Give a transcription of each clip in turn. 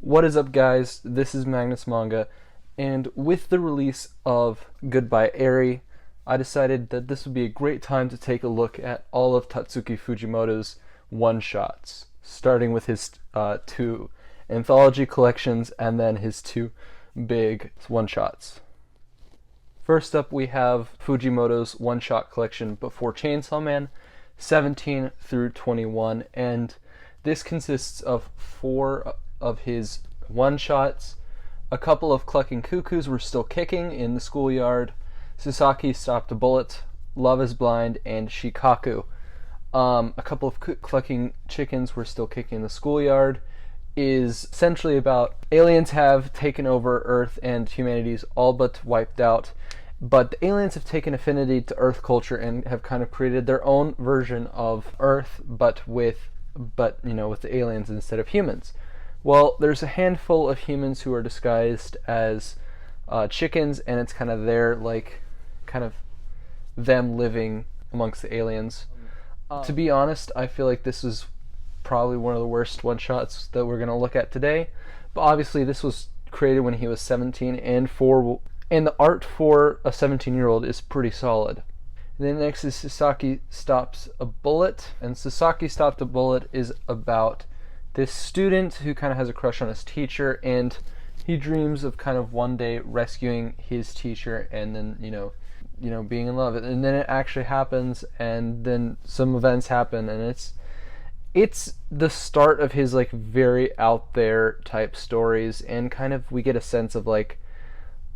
What is up, guys? This is Magnus Manga, and with the release of Goodbye Eri, I decided that this would be a great time to take a look at all of Tatsuki Fujimoto's one-shots, starting with his two anthology collections and then his two big one-shots. First up, we have Fujimoto's one-shot collection Before Chainsaw Man, 17 through 21, and this consists of 4 of his one-shots. A couple of Clucking Cuckoos were still kicking in the Schoolyard. Sasaki Stopped a Bullet, Love is Blind, and Shikaku. A couple of Clucking Chickens were still kicking in the Schoolyard is essentially about aliens have taken over Earth and humanity's all but wiped out, but the aliens have taken affinity to Earth culture and have kind of created their own version of Earth, but with the aliens instead of humans. Well, there's a handful of humans who are disguised as chickens, and it's kind of them living amongst the aliens. To be honest, I feel like this is probably one of the worst one-shots that we're going to look at today. But obviously, this was created when he was 17, and the art for a 17-year-old is pretty solid. And then next is Sasaki Stops a Bullet, and Sasaki Stopped a Bullet is about this student who kind of has a crush on his teacher, and he dreams of kind of one day rescuing his teacher and then being in love. And then it actually happens, and then some events happen, and it's the start of his like very out there type stories, and kind of we get a sense of like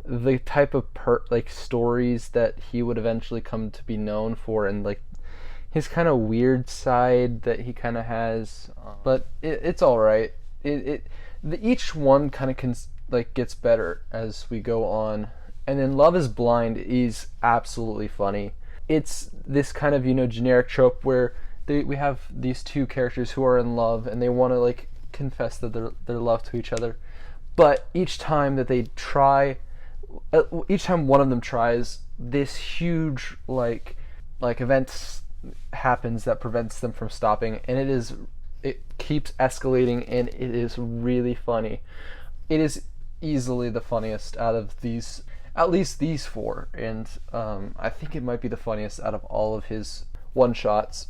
the type of stories that he would eventually come to be known for, and like his kind of weird side that he kind of has, but it's all right. Each one kind of gets better as we go on, and then Love is Blind is absolutely funny. It's this kind of generic trope where we have these two characters who are in love and they want to like confess that their love to each other, but each time one of them tries, this huge like event happens that prevents them from stopping, and it keeps escalating, and it is really funny. It is easily the funniest out of these, at least these 4, and I think it might be the funniest out of all of his one-shots.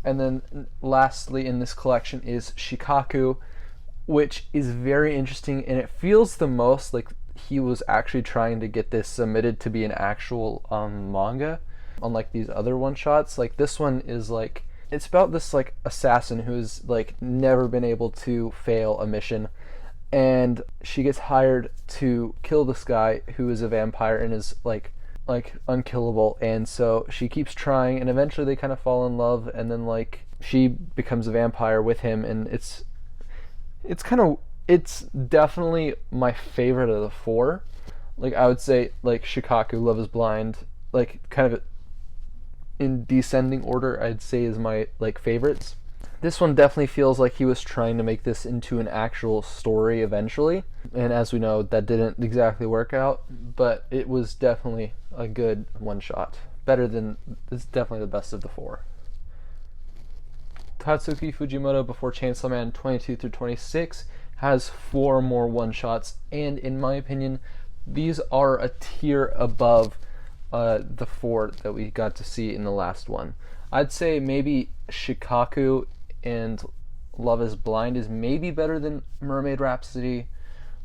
And then lastly in this collection is Shikaku, which is very interesting, and it feels the most like he was actually trying to get this submitted to be an actual manga. Unlike these other one-shots, like this one is like, it's about this like assassin who's like never been able to fail a mission, and she gets hired to kill this guy who is a vampire and is like unkillable, and so she keeps trying, and eventually they kind of fall in love, and then like she becomes a vampire with him, and it's definitely my favorite of the 4. Like I would say like Shikaku, Love is Blind, like kind of in descending order, I'd say is my like favorites. This one definitely feels like he was trying to make this into an actual story eventually, and as we know, that didn't exactly work out, but it was definitely a good one-shot. It's definitely the best of the 4. Tatsuki Fujimoto Before Chainsaw Man 22 through 26 has 4 more one-shots, and in my opinion, these are a tier above the 4 that we got to see in the last one. I'd say maybe Shikaku and Love is Blind is maybe better than Mermaid Rhapsody,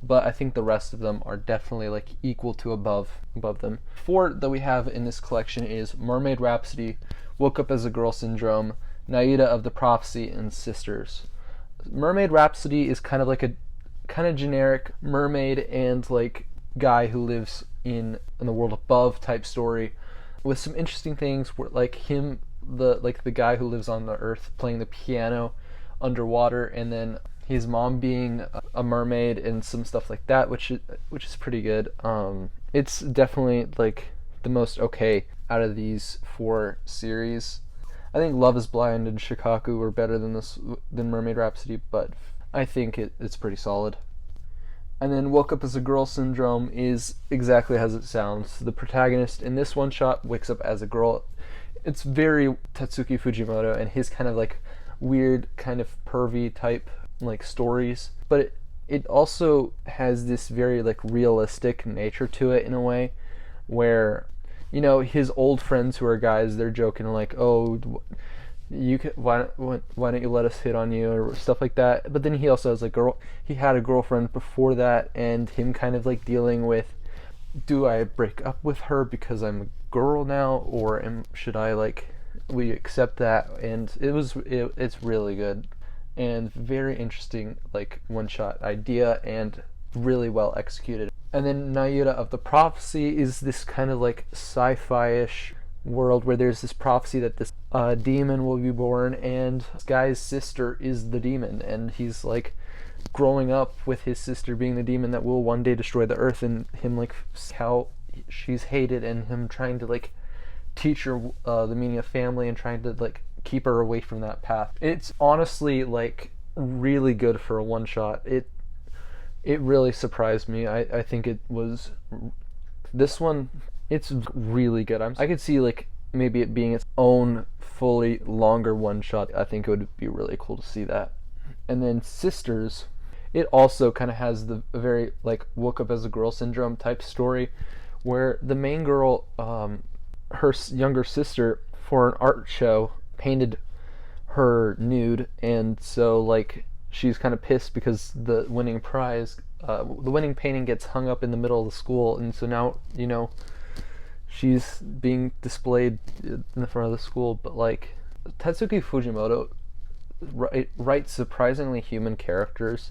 but I think the rest of them are definitely like equal to above them. 4 that we have in this collection is Mermaid Rhapsody, Woke Up as a Girl Syndrome, Nayute of the Prophecy, and Sisters. Mermaid Rhapsody is kind of like a kind of generic mermaid and like guy who lives in the world above type story, with some interesting things where like the guy who lives on the earth playing the piano underwater, and then his mom being a mermaid and some stuff like that, which is pretty good. It's definitely like the most okay out of these 4 series. I think Love is Blind and Shikaku were better than Mermaid Rhapsody, but I think it's pretty solid. And then Woke Up as a Girl Syndrome is exactly as it sounds. The protagonist in this one-shot wakes up as a girl. It's very Tatsuki Fujimoto and his kind of like weird kind of pervy type like stories, but it also has this very like realistic nature to it in a way where, you know, his old friends who are guys, they're joking like, oh, you can, why don't you let us hit on you or stuff like that. But then he also has he had a girlfriend before that, and him kind of like dealing with, do I break up with her because I'm a girl now, or should I like, we accept that? And it's really good and very interesting, like one shot idea and really well executed. And then Nayute of the Prophecy is this kind of like sci-fi-ish world where there's this prophecy that this demon will be born, and this guy's sister is the demon, and he's like growing up with his sister being the demon that will one day destroy the earth, and him like how she's hated, and him trying to like teach her the meaning of family and trying to like keep her away from that path. It's honestly like really good for a one shot. It really surprised me. I think it was, this one, it's really good. I could see like maybe it being its own fully longer one shot. I think it would be really cool to see that. And then Sisters, it also kind of has the very like woke up as a girl syndrome type story, where the main girl, her younger sister, for an art show painted her nude, and so like she's kind of pissed because the winning prize, the winning painting gets hung up in the middle of the school, and so now, you know, she's being displayed in the front of the school. But like Tatsuki Fujimoto writes surprisingly human characters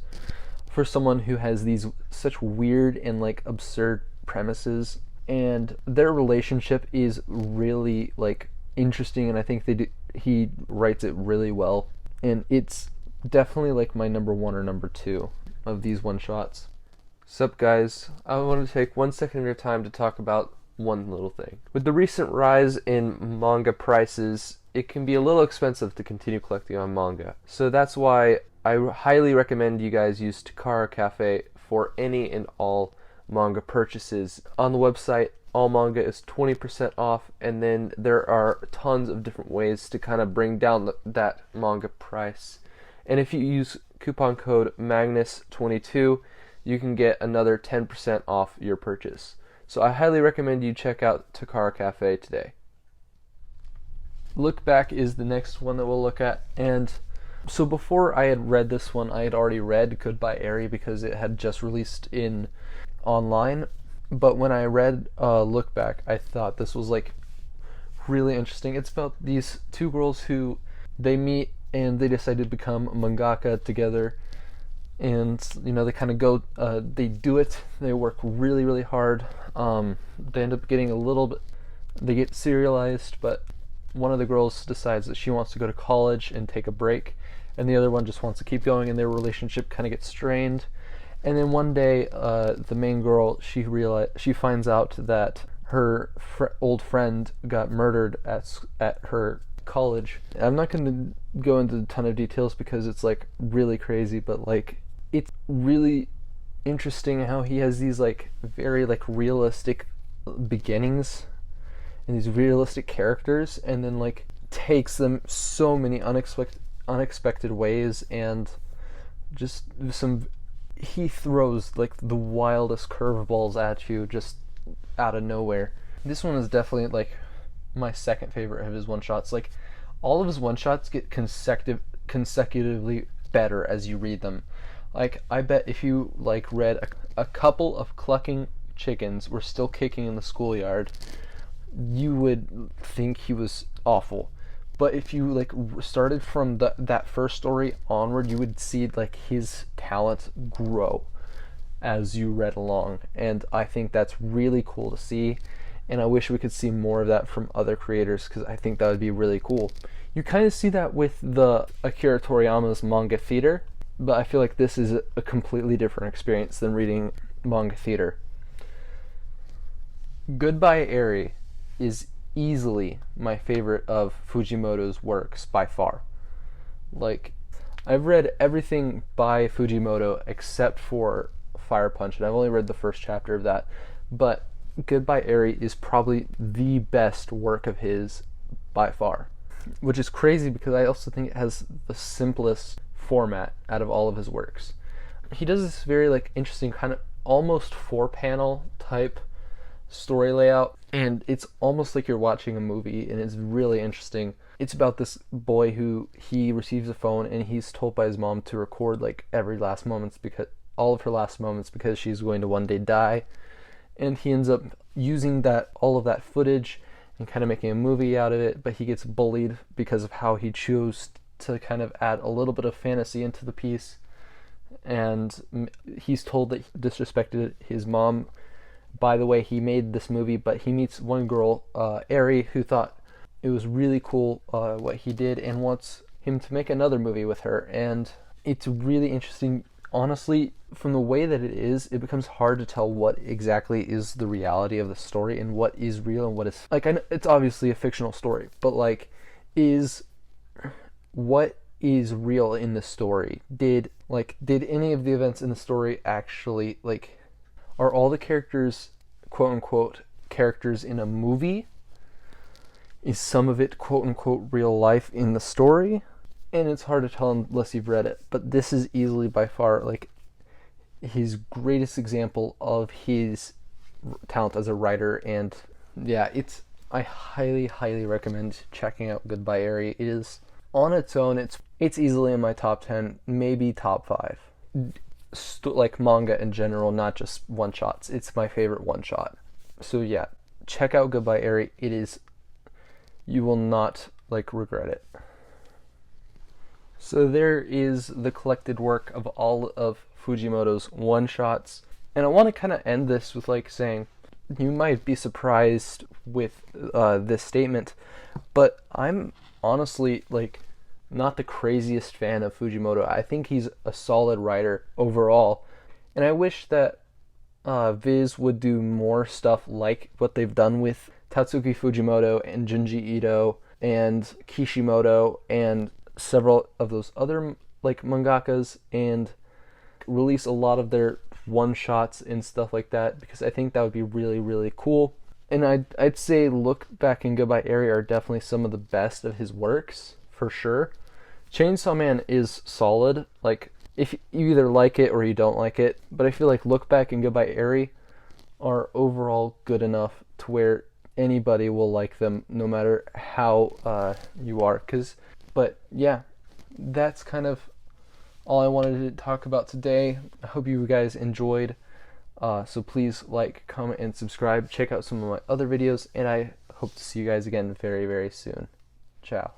for someone who has these such weird and like absurd premises, and their relationship is really like interesting, and I think he writes it really well, and it's definitely like my number one or number two of these one shots. Sup guys, I want to take 1 second of your time to talk about one little thing. With the recent rise in manga prices, it can be a little expensive to continue collecting on manga. So that's why I highly recommend you guys use Takara Cafe for any and all manga purchases. On the website, all manga is 20% off, and then there are tons of different ways to kind of bring down that manga price. And if you use coupon code Magnus22, you can get another 10% off your purchase. So I highly recommend you check out Takara Cafe today. Look Back is the next one that we'll look at, and so before I had read this one, I had already read Goodbye Eri because it had just released in online. But when I read Look Back, I thought this was like really interesting. It's about these two girls who they meet and they decide to become mangaka together, and you know, they kind of go, they do it, they work really really hard, they end up getting a little bit, they get serialized, but one of the girls decides that she wants to go to college and take a break, and the other one just wants to keep going, and their relationship kind of gets strained. And then one day, the main girl, she finds out that her old friend got murdered at her college. I'm not going to go into a ton of details because it's like really crazy, but like it's really interesting how he has these like very like realistic beginnings and these realistic characters, and then like takes them so many unexpected ways, and just he throws like the wildest curveballs at you just out of nowhere. This one is definitely like my second favorite of his one shots. Like all of his one shots get consecutively better as you read them. Like I bet if you like read a couple of Clucking chickens were still kicking in the schoolyard, you would think he was awful. But if you like started from that first story onward, you would see like his talent grow as you read along, and I think that's really cool to see, and I wish we could see more of that from other creators because I think that would be really cool. You kind of see that with the Akira Toriyama's manga theater, but I feel like this is a completely different experience than reading manga theater. Goodbye Eri is easily my favorite of Fujimoto's works by far. Like, I've read everything by Fujimoto except for Fire Punch, and I've only read the first chapter of that, but Goodbye Eri is probably the best work of his by far, which is crazy because I also think it has the simplest format out of all of his works. he does this very like interesting kind of almost 4-panel type story layout, and it's almost like you're watching a movie, and it's really interesting. It's about this boy who he receives a phone, and he's told by his mom to record like every last moments, because all of her last moments, because she's going to one day die. And he ends up using that, all of that footage, and kind of making a movie out of it, but he gets bullied because of how he chose to kind of add a little bit of fantasy into the piece. And he's told that he disrespected his mom by the way he made this movie, but he meets one girl, Ari, who thought it was really cool what he did, and wants him to make another movie with her. And it's really interesting. Honestly, from the way that it is, it becomes hard to tell what exactly is the reality of the story and what is real and what is, like, I know it's obviously a fictional story, but like, what is real in the story? Did any of the events in the story actually, like, are all the characters quote unquote characters in a movie? Is some of it quote unquote real life in the story? And it's hard to tell unless you've read it, but this is easily by far like his greatest example of his talent as a writer. And yeah, I highly recommend checking out Goodbye Eri. It is on its own, it's easily in my top 10, maybe top 5. Like manga in general, not just one shots. It's my favorite one shot. So yeah, check out Goodbye Eri. You will not like regret it. So there is the collected work of all of Fujimoto's one-shots. And I want to kind of end this with like saying, you might be surprised with this statement, but I'm honestly like not the craziest fan of Fujimoto. I think he's a solid writer overall. And I wish that Viz would do more stuff like what they've done with Tatsuki Fujimoto and Junji Ito and Kishimoto and several of those other like mangakas, and release a lot of their one shots and stuff like that, because I think that would be really cool. And I'd say Look Back and Goodbye Eri are definitely some of the best of his works for sure. Chainsaw Man is solid, like if you either like it or you don't like it, but I feel like Look Back and Goodbye Eri are overall good enough to where anybody will like them no matter how you are. But yeah, that's kind of all I wanted to talk about today. I hope you guys enjoyed. So please like, comment, and subscribe. Check out some of my other videos, and I hope to see you guys again very soon. Ciao.